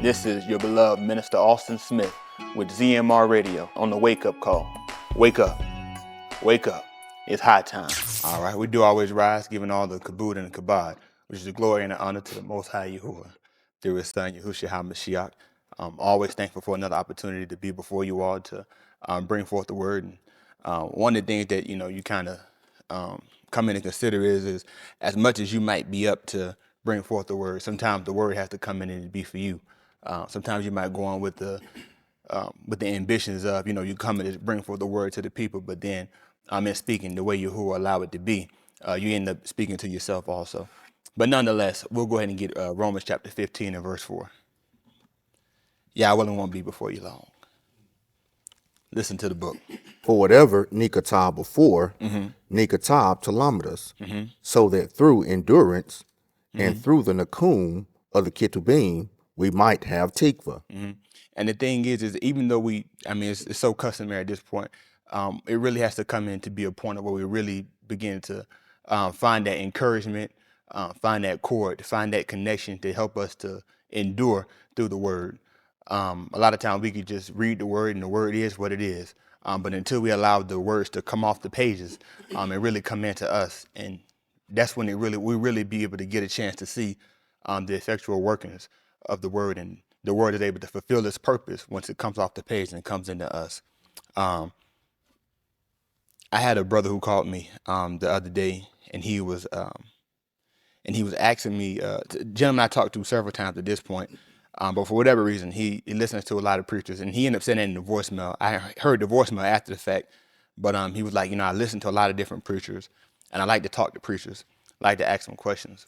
This is your beloved Minister Austin Smith with ZMR Radio on the Wake Up Call. Wake up. Wake up. It's high time. All right, we do always rise, giving all the kabod and the kabod, which is the glory and the honor to the Most High Yahuah, through His Son, Yahusha HaMashiach. Always thankful for another opportunity to be before you all to bring forth the word. And one of the things that, you kind of come in and consider is as much as you might be up to bring forth the word, sometimes the word has to come in and be for you. Sometimes you might go on with the ambitions of, you come in to bring forth the word to the people, but then in speaking the way Yahuah allow it to be, you end up speaking to yourself also. But nonetheless, we'll go ahead and get Romans chapter 15 and verse 4. Yeah, I really won't be before you long. Listen to the book. For whatever Nikatab before, Nikatab Talamadus, so that through endurance and through the Nakum of the Ketubim, we might have Tikva. And the thing is even though it's so customary at this point, it really has to come in to be a point where we really begin to find that encouragement, find that cord, find that connection to help us to endure through the word. A lot of times we could just read the word and the word is what it is. But until we allow the words to come off the pages and really come into us, and that's when we really be able to get a chance to see the effectual workings of the word, and the word is able to fulfill its purpose once it comes off the page and comes into us. I had a brother who called me the other day, and he was asking me, gentleman I talked to several times at this point, but for whatever reason, he listens to a lot of preachers, and he ended up sending in the voicemail. I heard the voicemail after the fact, but he was like, I listen to a lot of different preachers, and I like to talk to preachers, I like to ask them questions.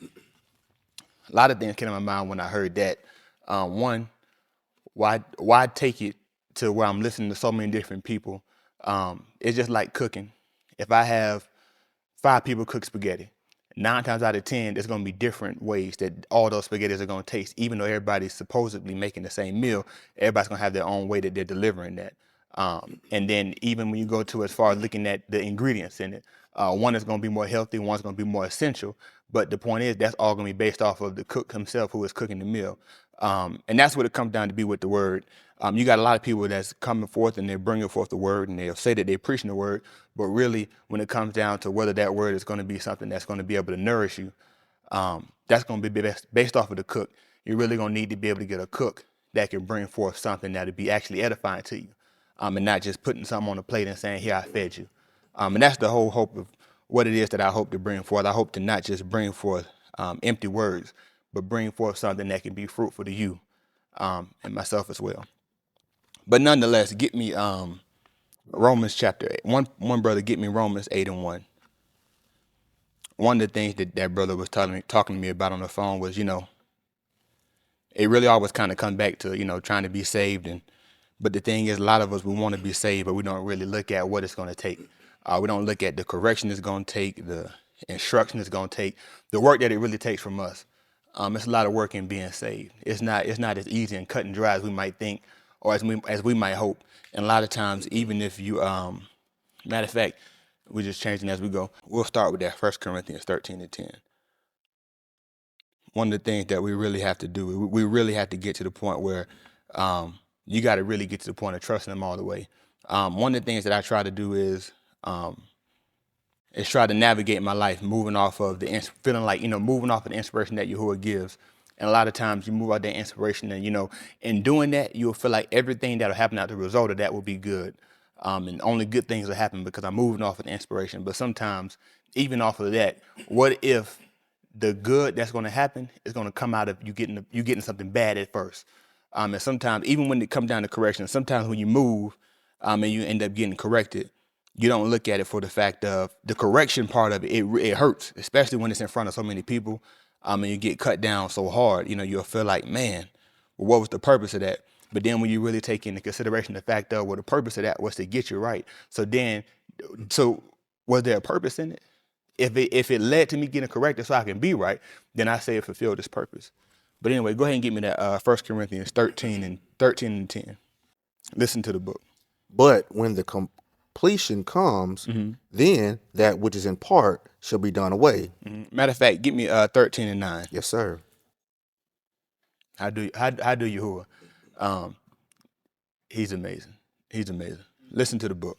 A lot of things came to my mind when I heard that. One, why take it to where I'm listening to so many different people? It's just like cooking. If I have 5 people cook spaghetti, 9 times out of 10, there's going to be different ways that all those spaghettis are going to taste. Even though everybody's supposedly making the same meal, everybody's going to have their own way that they're delivering that. And then even when you go to as far as looking at the ingredients in it, one is going to be more healthy, one's going to be more essential. But the point is, that's all going to be based off of the cook himself who is cooking the meal. And that's what it comes down to be with the word. You got a lot of people that's coming forth and they're bringing forth the word, and they'll say that they're preaching the word. But really, when it comes down to whether that word is going to be something that's going to be able to nourish you, that's going to be based off of the cook. You're really going to need to be able to get a cook that can bring forth something that'll be actually edifying to you, and not just putting something on the plate and saying, here, I fed you. And that's the whole hope of what it is that I hope to bring forth. I hope to not just bring forth empty words, but bring forth something that can be fruitful to you and myself as well. But nonetheless, get me Romans chapter 8. One brother, get me Romans 8 and 1. One of the things that brother was talking to me about on the phone was, it really always kind of come back to, trying to be saved. But the thing is, a lot of us, we want to be saved, but we don't really look at what it's going to take. We don't look at the correction it's going to take, the instruction it's going to take, the work that it really takes from us. It's a lot of work in being saved. It's not as easy and cut and dry as we might think, or as we might hope. And a lot of times, even if you, matter of fact, we're just changing as we go. We'll start with that 1 Corinthians 13 and 10. One of the things that we really have to do, we really have to get to the point where you got to really get to the point of trusting Him all the way. One of the things that I try to do is try to navigate my life moving off of feeling like, moving off of the inspiration that Yahuah gives. And a lot of times you move out that inspiration and, in doing that, you'll feel like everything that'll happen out the result of that will be good. And only good things will happen because I'm moving off of the inspiration. But sometimes, even off of that, what if the good that's going to happen is going to come out of you getting something bad at first? And sometimes, even when it comes down to correction, sometimes when you move and you end up getting corrected, you don't look at it for the fact of the correction part of it. It hurts, especially when it's in front of so many people. And you get cut down so hard, you'll feel like, man, well, what was the purpose of that? But then when you really take into consideration the fact of, well, the purpose of that was to get you right. So was there a purpose in it? If it led to me getting corrected so I can be right, then I say it fulfilled its purpose. But anyway, go ahead and get me that 1 Corinthians 13 and 10. Listen to the book. But when the completion comes, then that which is in part shall be done away. Matter of fact, get me 13 and 9. Yes, sir. How do Yahuah? He's amazing. He's amazing. Listen to the book.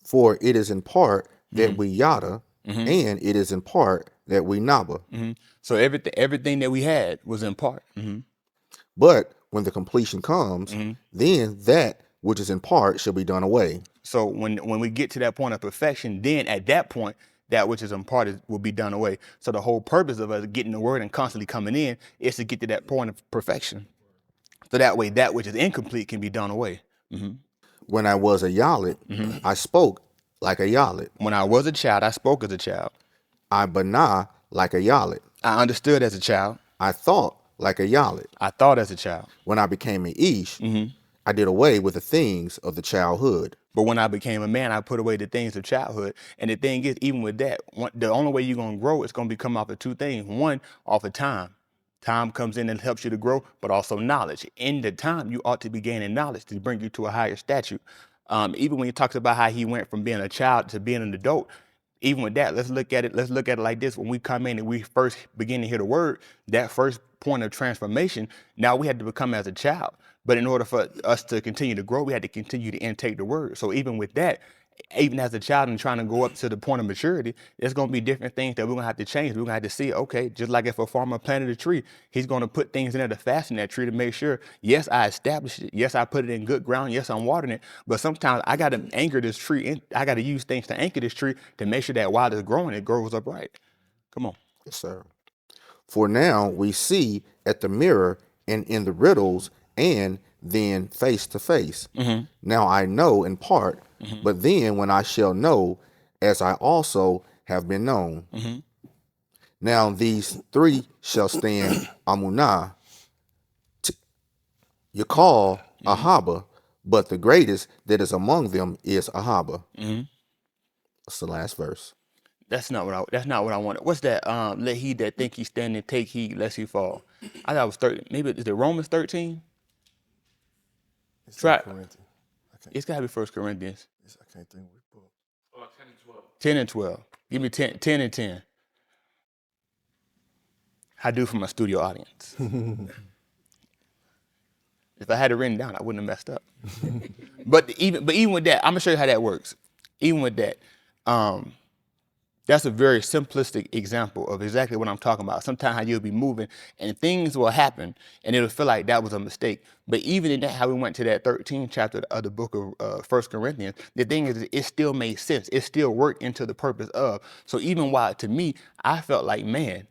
For it is in part that we yada, and it is in part that we naba. So everything that we had was in part. But when the completion comes, then that which is in part shall be done away. So when we get to that point of perfection, then at that point, that which is in part will be done away. So the whole purpose of us getting the word and constantly coming in is to get to that point of perfection. So that way, that which is incomplete can be done away. When I was a yalit, I spoke like a yalit. When I was a child, I spoke as a child. I bana like a yalit. I understood as a child. I thought like a yalit. I thought as a child. When I became an ish, I did away with the things of the childhood. But when I became a man, I put away the things of childhood. And the thing is, even with that, the only way you're going to grow is going to become off of two things. One, off of time. Time comes in and helps you to grow, but also knowledge. In the time, you ought to be gaining knowledge to bring you to a higher statute. Even when he talks about how he went from being a child to being an adult, even with that, let's look at it like this. When we come in and we first begin to hear the word, that first point of transformation, now we had to become as a child. But in order for us to continue to grow, we had to continue to intake the word. So even with that, even as a child and trying to go up to the point of maturity, there's going to be different things that we're going to have to change. We're going to have to see, okay, just like if a farmer planted a tree, he's going to put things in there to fasten that tree to make sure, yes, I established it. Yes, I put it in good ground. Yes, I'm watering it. But sometimes I got to anchor this tree. I got to use things to anchor this tree to make sure that while it's growing, it grows upright. Come on. Yes, sir. For now we see at the mirror and in the riddles and then face to face. Now I know in part, but then when I shall know, as I also have been known. Now these three shall stand amunah. You call ahaba, but the greatest that is among them is ahaba. That's the last verse. That's not what I wanted. What's that? Let he that think he standing take heed lest he fall. I thought it was 13. Maybe is it Romans 13? It's Try. Corinthians. It's got to be 1 Corinthians. I can't think which book. 10 and 12. 10 and 12. Give me 10 and 10. I do for my studio audience. If I had it written down, I wouldn't have messed up. But even with that, I'm gonna show you how that works. Even with that, that's a very simplistic example of exactly what I'm talking about. Sometimes how you'll be moving and things will happen and it'll feel like that was a mistake. But even in that, how we went to that 13th chapter of the book of 1 Corinthians, the thing is, it still made sense. It still worked into the purpose of. So even while to me, I felt like, man,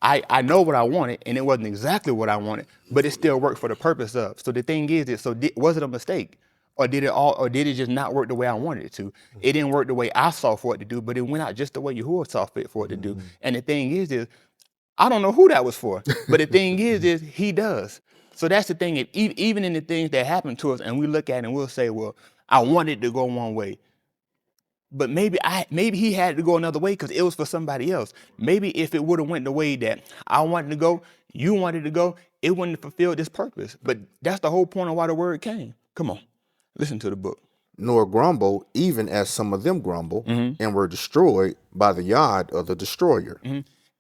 I know what I wanted and it wasn't exactly what I wanted, but it still worked for the purpose of. So the thing is, was it a mistake? Or did it just not work the way I wanted it to? It didn't work the way I saw for it to do, but it went out just the way Yahuah saw fit for it to do. And the thing is I don't know who that was for, but the thing is he does. So that's the thing. Even in the things that happen to us and we look at it and we'll say, well, I wanted to go one way. But maybe he had to go another way because it was for somebody else. Maybe if it would have went the way that I wanted to go, you wanted to go, it wouldn't have fulfilled this purpose. But that's the whole point of why the word came. Come on. Listen to the book. Nor grumble, even as some of them grumble, and were destroyed by the yod of the destroyer.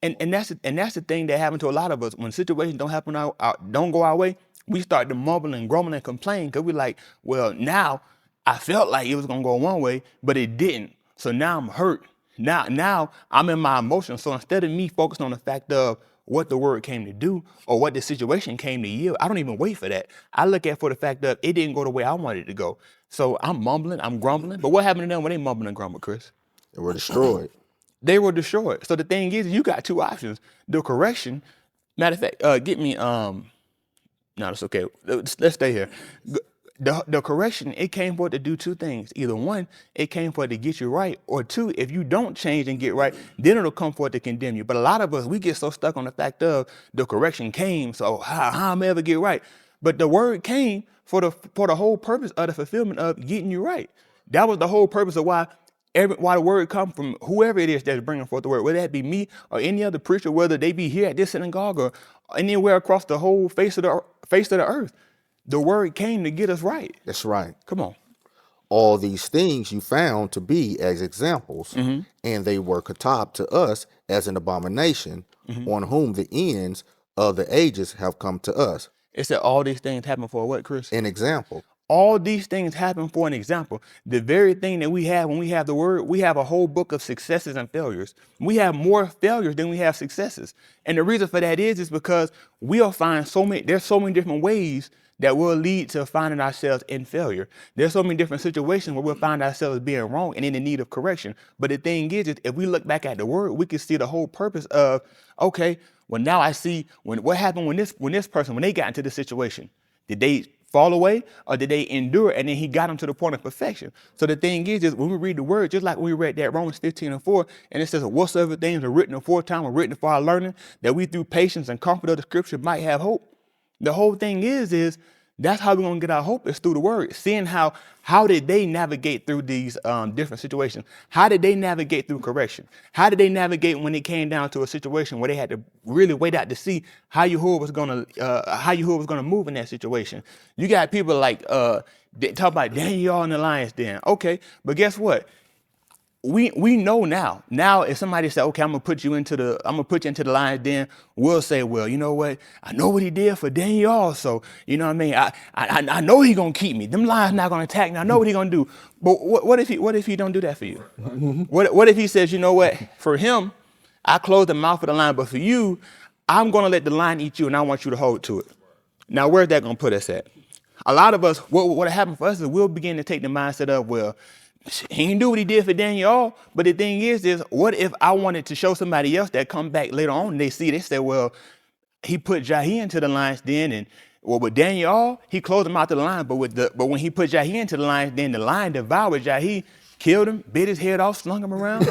And that's the thing that happened to a lot of us. When situations don't go our way, we start to mumble and grumble and complain because we're like, well, now I felt like it was gonna go one way, but it didn't. So now I'm hurt. Now I'm in my emotions. So instead of me focusing on the fact of what the word came to do or what the situation came to yield, I don't even wait for that. I look at for the fact that it didn't go the way I wanted it to go. So I'm mumbling, I'm grumbling. But what happened to them when they mumble and grumble, Chris? They were destroyed. They were destroyed. So the thing is, you got two options. The correction, matter of fact, get me, no, that's okay. Let's stay here. The correction, it came for it to do two things. Either one, it came for it to get you right, or two, if you don't change and get right, then it'll come for it to condemn you. But a lot of us, we get so stuck on the fact of the correction came, so how am I ever get right? But the word came for the whole purpose of the fulfillment of getting you right. That was the whole purpose of why the word come from whoever it is that's bringing forth the word, whether that be me or any other preacher, whether they be here at this synagogue or anywhere across the whole face of the earth. The word came to get us right. That's right. Come on. All these things you found to be as examples, and they were katab to us as an abomination, on whom the ends of the ages have come to us. It said all these things happen for what, Chris? An example. All these things happen for an example. The very thing that we have when we have the word, we have a whole book of successes and failures. We have more failures than we have successes. And the reason for that is because we'll find there's so many different ways that will lead to finding ourselves in failure. There's so many different situations where we'll find ourselves being wrong and in the need of correction. But the thing is if we look back at the word, we can see the whole purpose of, okay, well, now I see what happened when this person, when they got into this situation. Did they fall away or did they endure? And then he got them to the point of perfection. So the thing is when we read the word, just like we read that Romans 15:4, and it says, whatsoever things are written aforetime are written for our learning, that we through patience and comfort of the scripture might have hope. The whole thing is that's how we're going to get our hope, is through the word. Seeing how did they navigate through these different situations? How did they navigate through correction? How did they navigate when it came down to a situation where they had to really wait out to see how Yahuah was going to move in that situation? You got people like they talk about Daniel in the lion's den. Okay, but guess what? We know now. Now, if somebody say, okay, I'm gonna put you into the lion's den, we'll say, well, you know what? I know what he did for Daniel, so you know what I mean. I know he gonna keep me. Them lions not gonna attack me. I know what he gonna do. But what if he don't do that for you? What if he says, you know what? For him, I close the mouth of the lion, but for you, I'm gonna let the lion eat you, and I want you to hold to it. Now, where's that gonna put us at? A lot of us, what happened for us is we'll begin to take the mindset of, well, he didn't do what he did for Daniel, but the thing is what if I wanted to show somebody else that come back later on and they say, well, he put Yahuah into the lion's den, and well, with Daniel, he closed him out to the lion, but when he put Yahuah into the lion's den, the lion devoured Yahuah, killed him, bit his head off, slung him around.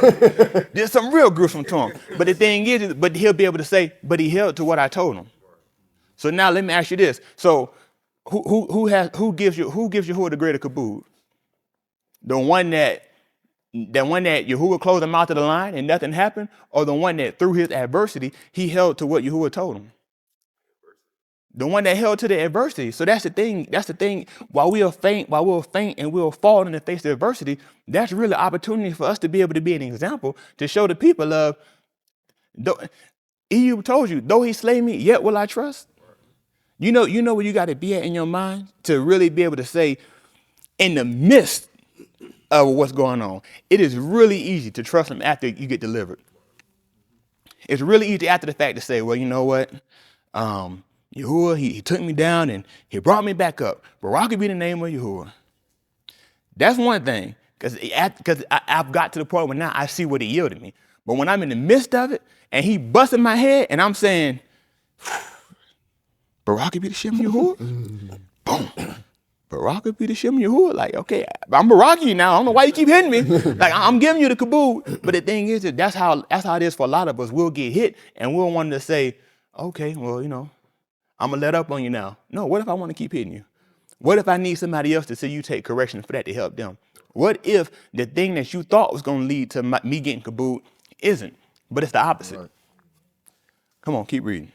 There's some real gruesome to him. But the thing is, but he'll be able to say, but he held to what I told him. So now let me ask you this. So who gives Yahuah the greater kabod? The one that Yahuah closed him out to the lion and nothing happened, or the one that through his adversity, he held to what Yahuah told him? The one that held to the adversity. So that's the thing. While we'll faint and we'll fall in the face of adversity, that's really an opportunity for us to be able to be an example to show the people of, he told you, though he slay me, yet will I trust. You know where you got to be at in your mind to really be able to say, in the midst of what's going on, it is really easy to trust him after you get delivered. It's really easy after the fact to say, well, you know what? Yahuah, he took me down and he brought me back up. Barak be the name of Yahuah. That's one thing, because I've got to the point where now I see what he yielded me. But when I'm in the midst of it and he busted my head and I'm saying, Barak be the Shem Yahuah, boom. Barak be the Shem Yahuah. Like, okay, I'm Barak you now. I don't know why you keep hitting me. Like, I'm giving you the kabod. But the thing is that that's how it is for a lot of us. We'll get hit and we'll want to say, okay, well, you know, I'm going to let up on you now. No, what if I want to keep hitting you? What if I need somebody else to say you take correction for that to help them? What if the thing that you thought was going to lead to me getting kabod isn't, but it's the opposite? Right. Come on, keep reading.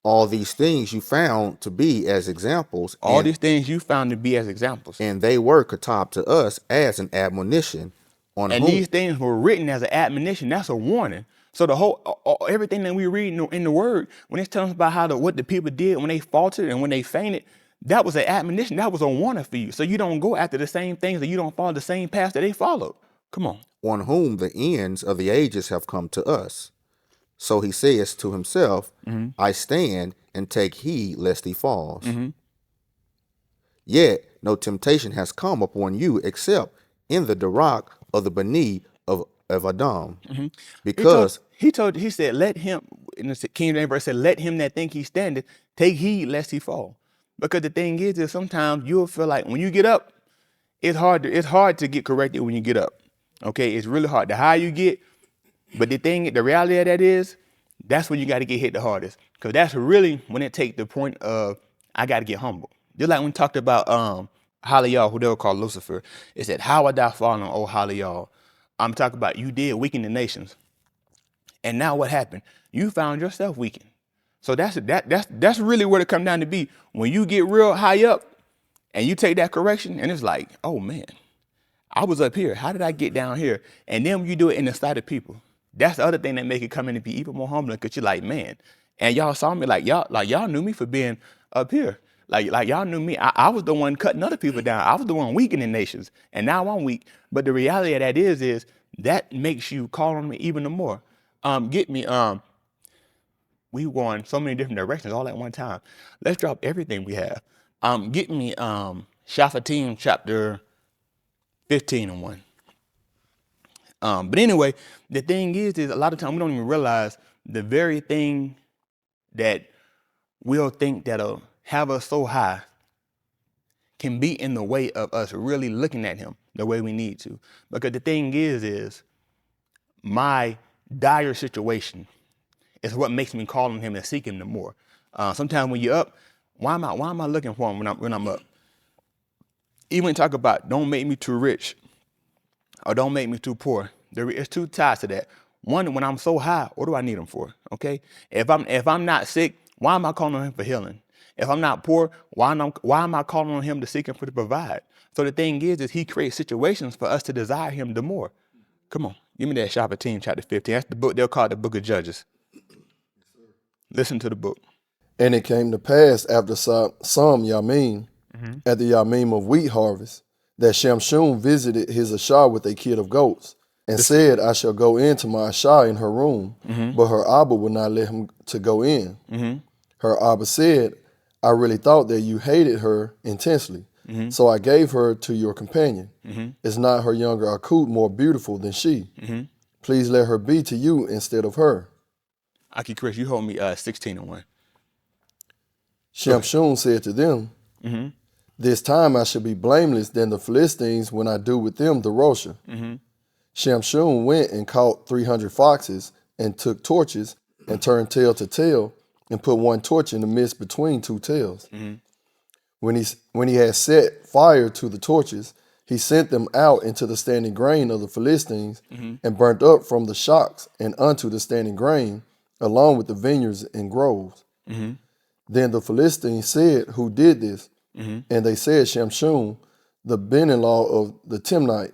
All these things you found to be as examples. All these things you found to be as examples. And they were katab to us as an admonition. And these things were written as an admonition. That's a warning. So the whole, everything that we read in the word, when it's telling us about what the people did when they faltered and when they fainted, that was an admonition. That was a warning for you. So you don't go after the same things, and you don't follow the same path that they followed. Come on. On whom the ends of the ages have come to us. So he says to himself, I stand and take heed lest he falls. Yet no temptation has come upon you except in the Darak of the Bani of Adam. Because he said, let him, in the King James verse said, let him that think he standeth take heed lest he fall. Because the thing is sometimes you'll feel like when you get up, it's hard to get corrected when you get up. Okay, it's really hard. The higher you get, but the reality of that is, that's when you got to get hit the hardest. Because that's really when it takes the point of, I got to get humble. Just like when we talked about Hallel, who they were called Lucifer. It said, how would thou fallen, O Hallel? I'm talking about you did weaken the nations. And now what happened? You found yourself weakened. So that's really what it comes down to be. When you get real high up and you take that correction and it's like, oh man, I was up here. How did I get down here? And then when you do it in the sight of people, that's the other thing that make it come in and be even more humbling, because you're like, man, And y'all saw me like y'all knew me for being up here. Like y'all knew me. I was the one cutting other people down. I was the one weakening nations. And now I'm weak. But the reality of that is that makes you call on me even the more. We going so many different directions all at one time. Let's drop everything we have. Get me Shaphatim chapter 15 and 1. But anyway, the thing is a lot of times we don't even realize the very thing that we'll think that'll have us so high can be in the way of us really looking at him the way we need to. Because the thing is my dire situation is what makes me call on him and seek him the more. Sometimes when you're up, why am I looking for him when I'm up? Even talk about don't make me too rich or don't make me too poor. There is two ties to that. One, when I'm so high, what do I need him for? Okay. If I'm not sick, why am I calling on him for healing? If I'm not poor, why am I calling on him to seek him for to provide? So the thing is he creates situations for us to desire him the more. Come on, give me that Shaphatim chapter 15. That's the book they'll call the book of Judges. Listen to the book. And it came to pass after some Yamim, at the Yamim of wheat harvest, that Shamshun visited his Ashah with a kid of goats, and said, I shall go into my Ashah in her room, but her Abba would not let him to go in. Her Abba said, I really thought that you hated her intensely, so I gave her to your companion. Is not her younger Akut more beautiful than she? Please let her be to you instead of her. Aki Chris, you hold me 16 and 1. Shamshun said to them, this time I shall be blameless than the Philistines when I do with them the Rosha. Shamshun went and caught 300 foxes and took torches and turned tail to tail and put one torch in the midst between two tails. When he had set fire to the torches, he sent them out into the standing grain of the Philistines and burnt up from the shocks and unto the standing grain, along with the vineyards and groves. Then the Philistines said, who did this? And they said, Shamshun, the Ben-in-law of the Timnite,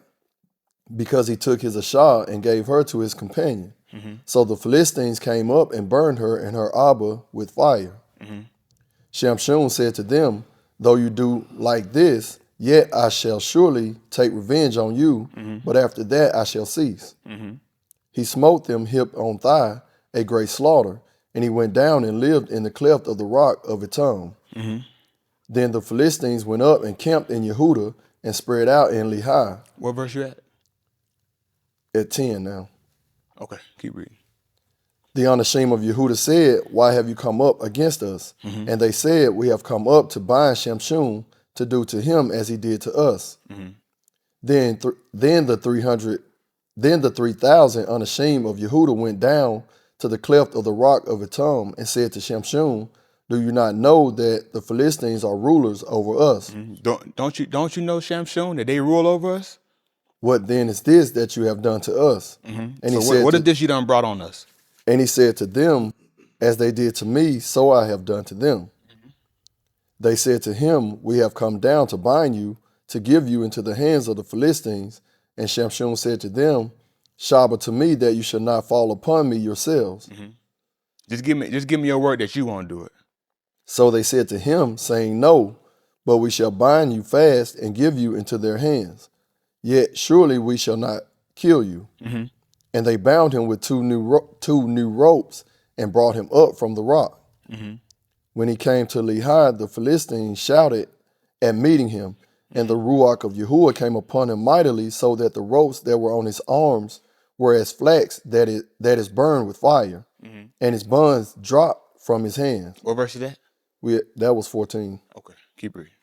because he took his Ashah and gave her to his companion. So the Philistines came up and burned her and her Abba with fire. Shamshun said to them, though you do like this, yet I shall surely take revenge on you, but after that I shall cease. He smote them hip on thigh, a great slaughter, and he went down and lived in the cleft of the rock of Etam. Then the Philistines went up and camped in Yehudah and spread out in Lehi. What verse you at? At 10 now. Okay, keep reading. The Anashim of Yehudah said, why have you come up against us? And they said, we have come up to bind Shamshun to do to him as he did to us. Then the 3,000 Anashim of Yehudah went down to the cleft of the rock of Etam and said to Shamshun, do you not know that the Philistines are rulers over us? Don't you know, Shamshun, that they rule over us? What then is this that you have done to us? And he So said, what is this you done brought on us? And he said to them, as they did to me, so I have done to them. They said to him, we have come down to bind you, to give you into the hands of the Philistines. And Shamshun said to them, Shabbat to me that you shall not fall upon me yourselves. Just give me your word that you won't do it. So they said to him, saying, no, but we shall bind you fast and give you into their hands. Yet surely we shall not kill you. And they bound him with two new ropes and brought him up from the rock. When he came to Lehi, the Philistines shouted at meeting him, and the Ruach of Yahuah came upon him mightily, so that the ropes that were on his arms were as flax that is burned with fire, and his bonds dropped from his hands. What verse is that? That was 14. Okay, keep reading.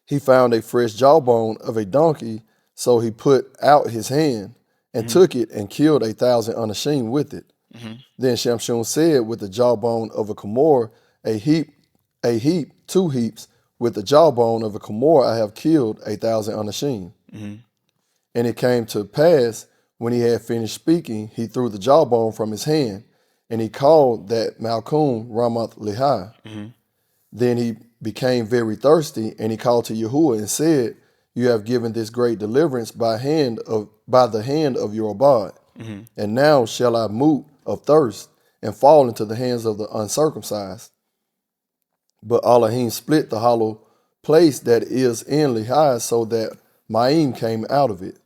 He found a fresh jawbone of a donkey, so he put out his hand and took it and killed 1,000 Anashim with it. Then Shamshun said, with the jawbone of a Chamor, a heap, 2 heaps, with the jawbone of a Chamor I have killed 1,000 Anashim. And it came to pass, when he had finished speaking, he threw the jawbone from his hand, and he called that Malkum Ramath Lehi. Then he became very thirsty, and he called to Yahuah and said, you have given this great deliverance by the hand of your Abad. And now shall I moot of thirst, and fall into the hands of the uncircumcised. But Elohim split the hollow place that is in Lehi so that Ma'im came out of it.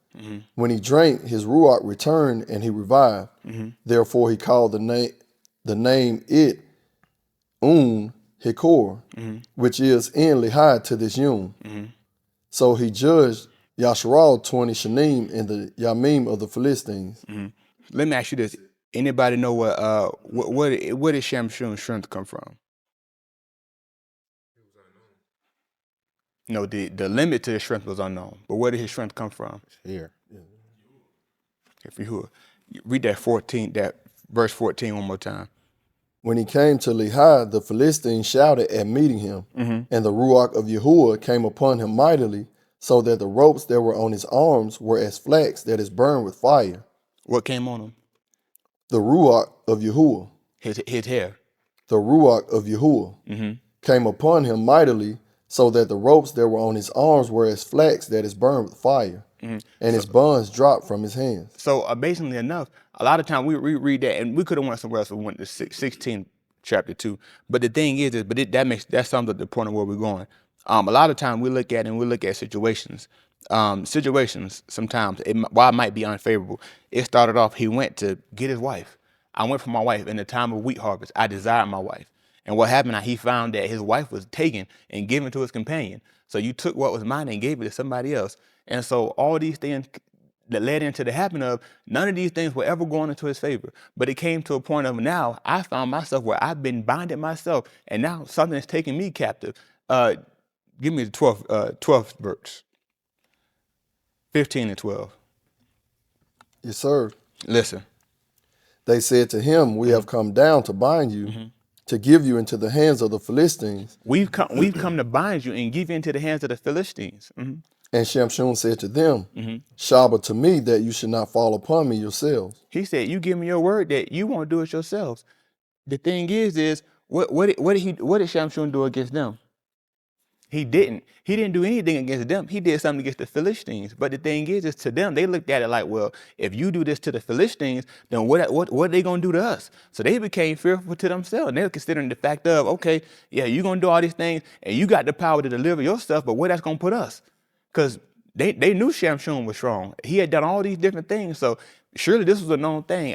When he drank, his Ruach returned and he revived. Therefore he called the name it Hikor, which is in Lehi to this Yom. So he judged Yasharal 20 Shanim in the Yamim of the Philistines. Let me ask you this: anybody know where did Shamshun's strength come from? No, the limit to his strength was unknown, but where did his strength come from? Here. If you would read that verse 14 one more time. When he came to Lehi, the Philistines shouted at meeting him, and the Ruach of Yahuah came upon him mightily, so that the ropes that were on his arms were as flax that is burned with fire. What came on him? The Ruach of Yahuah, His hair. the Ruach of Yahuah, came upon him mightily, so that the ropes that were on his arms were as flax that is burned with fire, and his bonds dropped from his hands. So amazingly enough, a lot of time we read that, and we could have went somewhere else. We went to 16 chapter 2. But the thing is that sums up the point of where we're going. A lot of time we look at situations. Situations sometimes while it might be unfavorable. It started off, he went to get his wife. I went for my wife in the time of wheat harvest. I desired my wife. And what happened, he found that his wife was taken and given to his companion. So you took what was mine and gave it to somebody else. And so all these things that led into the happening of, none of these things were ever going into his favor. But it came to a point of now I found myself where I've been binded myself, and now something is taking me captive. Give me the 12th verse. 15 and 12. Yes, sir. Listen. They said to him, we have come down to bind you, to give you into the hands of the Philistines. We've come to bind you and give you into the hands of the Philistines. And Shamshun said to them, Shabbat to me that you should not fall upon me yourselves. He said, you give me your word that you won't do it yourselves. The thing is what did Shamshun do against them? He didn't do anything against them. He did something against the Philistines. But the thing is to them, they looked at it like, well, if you do this to the Philistines, then what are they going to do to us? So they became fearful to themselves. And they're considering the fact of, okay, yeah, you're going to do all these things, and you got the power to deliver your stuff, but where that's going to put us? Because they knew Shamshun was strong. He had done all these different things. So surely this was a known thing.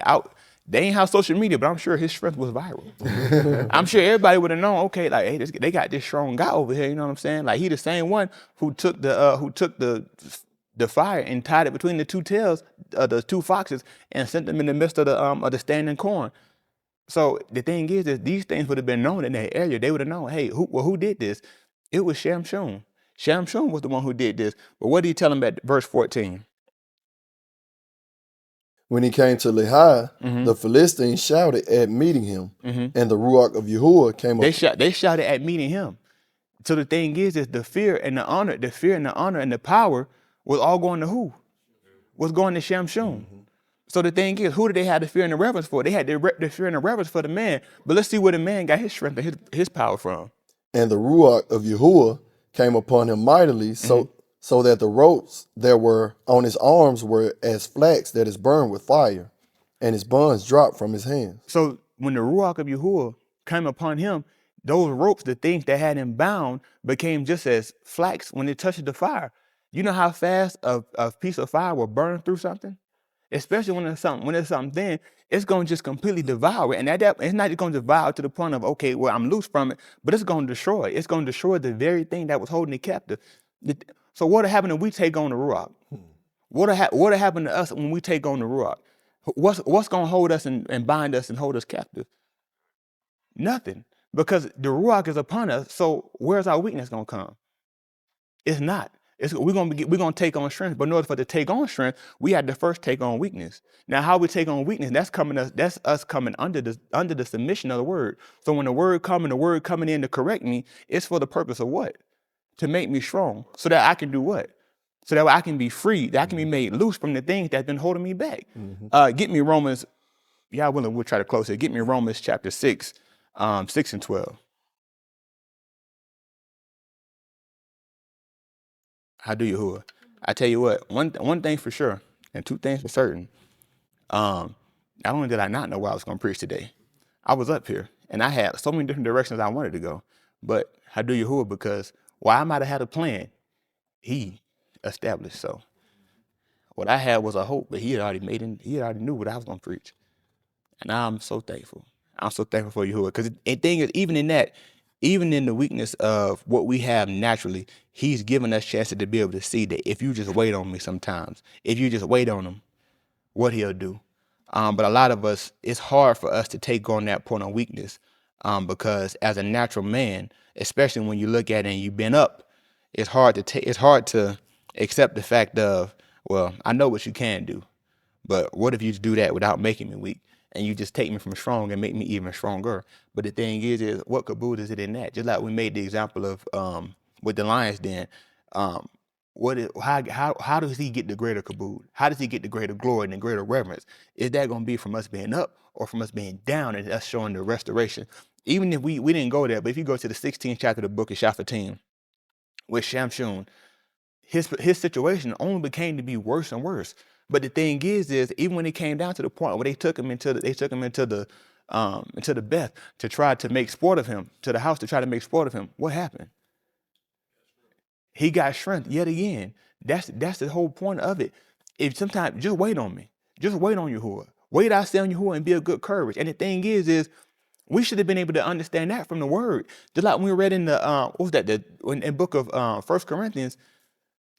They ain't have social media, but I'm sure his strength was viral. I'm sure everybody would have known, okay, like, hey, they got this strong guy over here, you know what I'm saying? Like, he the same one who took the fire and tied it between the two tails, the two foxes, and sent them in the midst of the standing corn. So the thing is that these things would have been known in that area. They would have known, hey, who did this? It was Shamshun. Shamshun was the one who did this. But what did he tell him at verse 14? When he came to Lehi, the Philistines shouted at meeting him, and the Ruach of Yahuah came up. They shouted at meeting him. So the thing is the fear and the honor and the power was all going to who? Was going to Shamshun. So the thing is, who did they have the fear and the reverence for? They had the fear and the reverence for the man. But let's see where the man got his strength and his power from. And the Ruach of Yahuah came upon him mightily, so that the ropes that were on his arms were as flax that is burned with fire, and his bonds dropped from his hands. So when the Ruach of Yahuah came upon him, those ropes, the things that had him bound, became just as flax when it touched the fire. You know how fast a piece of fire will burn through something? Especially when it's something thin, it's going to just completely devour it. And it's not just going to devour to the point of, okay, well, I'm loose from it, but it's going to destroy it. It's going to destroy the very thing that was holding it captive. So what happened when we take on the Ruach? What happened to us when we take on the Ruach? What's going to hold us and bind us and hold us captive? Nothing. Because the Ruach is upon us, so where's our weakness going to come? It's not. We're gonna take on strength, but in order for it to take on strength, we had to first take on weakness. Now, how we take on weakness, that's us coming under the submission of the word. So when the word coming in to correct me, it's for the purpose of what? To make me strong, so that I can do what? So that I can be free, that I can be made loose from the things that's been holding me back. Get me Romans, we'll try to close it. Get me Romans chapter 6, 6 and 12. How do Yahuah? I tell you what, one thing for sure, and two things for certain. Not only did I not know what I was going to preach today, I was up here, and I had so many different directions I wanted to go. But I do Yahuah because while I might have had a plan, he established. So what I had was a hope, but he had already knew what I was going to preach. And I'm so thankful. I'm so thankful for Yahuah. Because the thing is, even in that, even in the weakness of what we have naturally, he's given us chances to be able to see that if you just wait on me sometimes, if you just wait on him, what he'll do. But a lot of us, it's hard for us to take on that point of weakness because as a natural man, especially when you look at it and you've been up, it's hard to accept the fact of, well, I know what you can do, but what if you just do that without making me weak? And you just take me from strong and make me even stronger. But the thing is what caboose is it in that? Just like we made the example of with the lion's den, how does he get the greater caboose? How does he get the greater glory and the greater reverence? Is that going to be from us being up or from us being down and us showing the restoration? Even if we didn't go there, but if you go to the 16th chapter of the book of Shaphatim with Shamshun, his situation only became to be worse and worse. But the thing is even when it came down to the point where they took him into the Beth to try to make sport of him, to the house to try to make sport of him, what happened? He got strength yet again. That's the whole point of it. If sometimes just wait on me, just wait on Yahuah. Wait, I say on Yahuah and be of good courage. And the thing is we should have been able to understand that from the word. Just like when we read in the what was that in book of 1 Corinthians.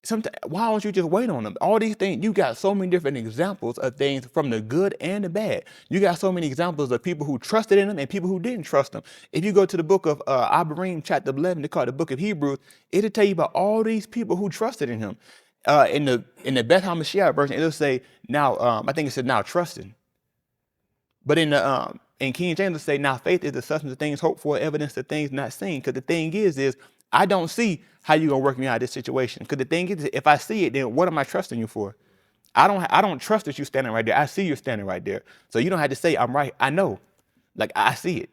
Sometimes, why don't you just wait on them? All these things, you got so many different examples of things from the good and the bad. You got so many examples of people who trusted in them and people who didn't trust them. If you go to the book of Abarim, chapter 11, they call it the book of Hebrews, it'll tell you about all these people who trusted in him. In the Beth HaMashiach version, it'll say now, I think it said now trusting. But in King James, it'll say now faith is the substance of things hoped for, evidence of things not seen. Because the thing is I don't see how you gonna work me out of this situation. Because the thing is, if I see it, then what am I trusting you for? I don't trust that you standing right there. I see you standing right there. So you don't have to say I'm right. I know, like I see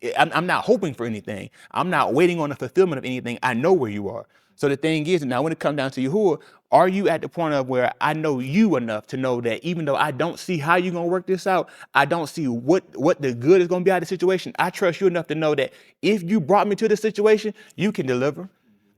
it. I'm not hoping for anything. I'm not waiting on the fulfillment of anything. I know where you are. So the thing is, now when it comes down to Yahuah, are you at the point of where I know you enough to know that even though I don't see how you're going to work this out, I don't see what the good is going to be out of the situation, I trust you enough to know that if you brought me to this situation, you can deliver.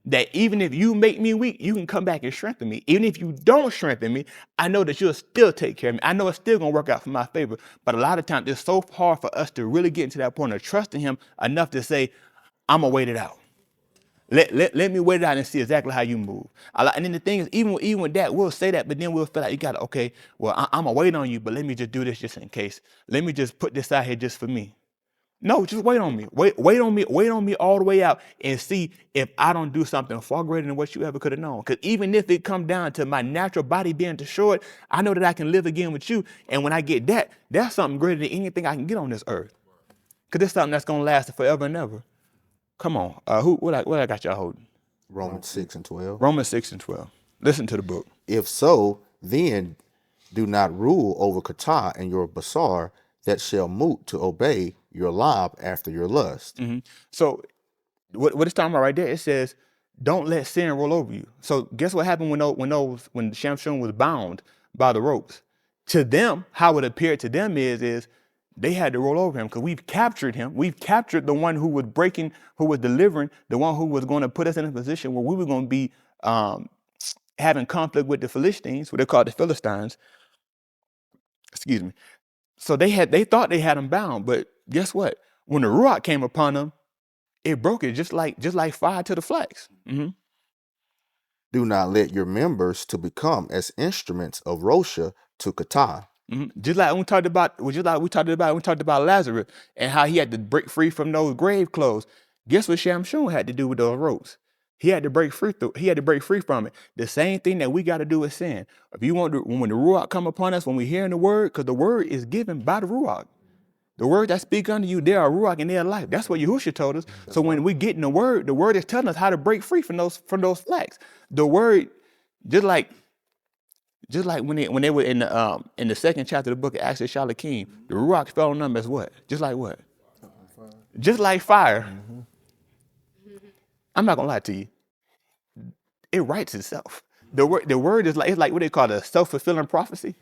That even if you make me weak, you can come back and strengthen me. Even if you don't strengthen me, I know that you'll still take care of me. I know it's still going to work out for my favor. But a lot of times it's so hard for us to really get into that point of trusting him enough to say, I'm going to wait it out. Let me wait it out and see exactly how you move. And then the thing is, even with that, we'll say that, but then we'll feel like you got to, okay, well, I'm going to wait on you, but let me just do this just in case. Let me just put this out here just for me. No, just wait on me. Wait on me all the way out and see if I don't do something far greater than what you ever could have known. Because even if it come down to my natural body being destroyed, I know that I can live again with you. And when I get that, that's something greater than anything I can get on this earth. Because it's something that's going to last forever and ever. Come on. What I got y'all holding? Romans 6 and 12. Romans 6 and 12. Listen to the book. If so, then do not rule over Kata and your Basar that shall moot to obey your lob after your lust. Mm-hmm. So what it's talking about right there, it says, don't let sin roll over you. So guess what happened when Shamshun was bound by the ropes? To them, how it appeared to them is they had to roll over him because we've captured him. We've captured the one who was breaking, who was delivering, the one who was going to put us in a position where we were going to be having conflict with the Philistines, what they call the Philistines. Excuse me. So they thought they had him bound, but guess what? When the Ruach came upon them, it broke it just like fire to the flax. Mm-hmm. Do not let your members to become as instruments of Rosha to Kata. Mm-hmm. Just like we talked about Lazarus and how he had to break free from those grave clothes. Guess what Shamshun had to do with those ropes? He had to break free. He had to break free from it. The same thing that we got to do with sin. If you want to, when the Ruach come upon us, when we hear the word, because the word is given by the Ruach. The word that speak unto you, they are Ruach and they are life. That's what Yahusha told us. So when we get in the word is telling us how to break free from those flax. The word, just like when they were in the second chapter of the book of Acts of Shalakim, the Ruach fell on them as what? Just like what? Just like fire. Mm-hmm. I'm not gonna lie to you. It writes itself. The word is like, it's like what they call a self-fulfilling prophecy.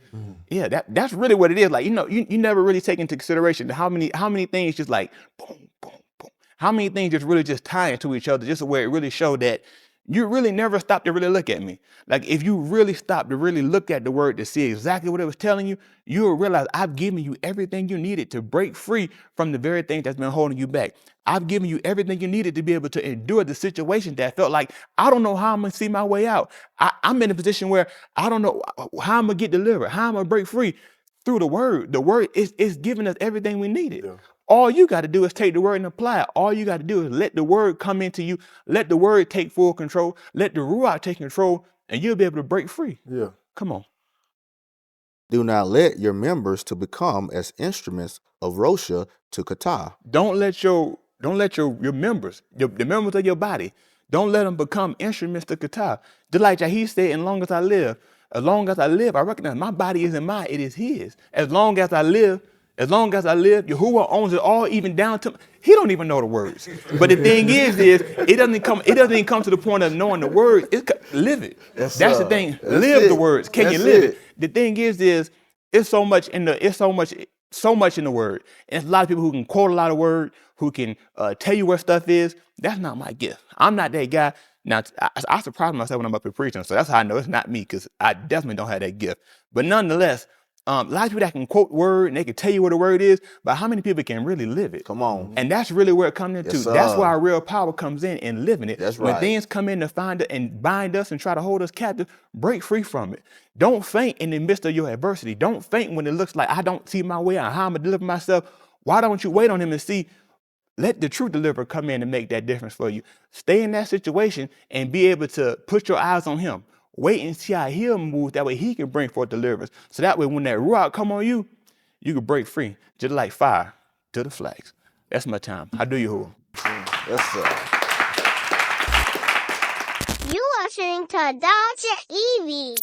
Yeah, that's really what it is. Like, you never really take into consideration how many things just like boom, boom, boom. How many things just really just tie into each other, just where it really showed that you really never stopped to really look at me. Like, if you really stopped to really look at the word to see exactly what it was telling you, you will realize I've given you everything you needed to break free from the very thing that's been holding you back. I've given you everything you needed to be able to endure the situation that felt like, I don't know how I'm going to see my way out. I'm in a position where I don't know how I'm going to get delivered, how I'm going to break free through the word. The word is giving us everything we needed. Yeah. All you got to do is take the word and apply it. All you got to do is let the word come into you. Let the word take full control. Let the Ruach take control, and you'll be able to break free. Yeah. Come on. Do not let your members to become as instruments of Rosha to Kata. Don't let your members, the members of your body, don't let them become instruments to Kata. Just like he said, as long as I live, I recognize my body isn't mine, it is his. As long as I live, Yahuah owns it all, even down to, he don't even know the words. But the thing is it doesn't come to the point of knowing the words. Live it. That's the thing. Live the words. Can you live it? The thing is it's so much in the word. And there's a lot of people who can quote a lot of word, who can tell you where stuff is. That's not my gift. I'm not that guy. Now, I surprise myself when I'm up here preaching, so that's how I know it's not me, because I definitely don't have that gift. But nonetheless, a lot of people that can quote word and they can tell you what the word is, but how many people can really live it? Come on. And that's really where it comes into. Yes, that's why our real power comes in living it. That's right. When things come in to find it and bind us and try to hold us captive, break free from it. Don't faint in the midst of your adversity. Don't faint when it looks like I don't see my way out, how I'm going to deliver myself. Why don't you wait on him and see? Let the true deliverer come in and make that difference for you. Stay in that situation and be able to put your eyes on him. Wait and see how he'll move. That way he can bring forth deliverance. So that way when that Ruach come on you, you can break free. Just like fire to the flags. That's my time. How do you, Yahuah? Yes, sir. You listening to Dr. Evie.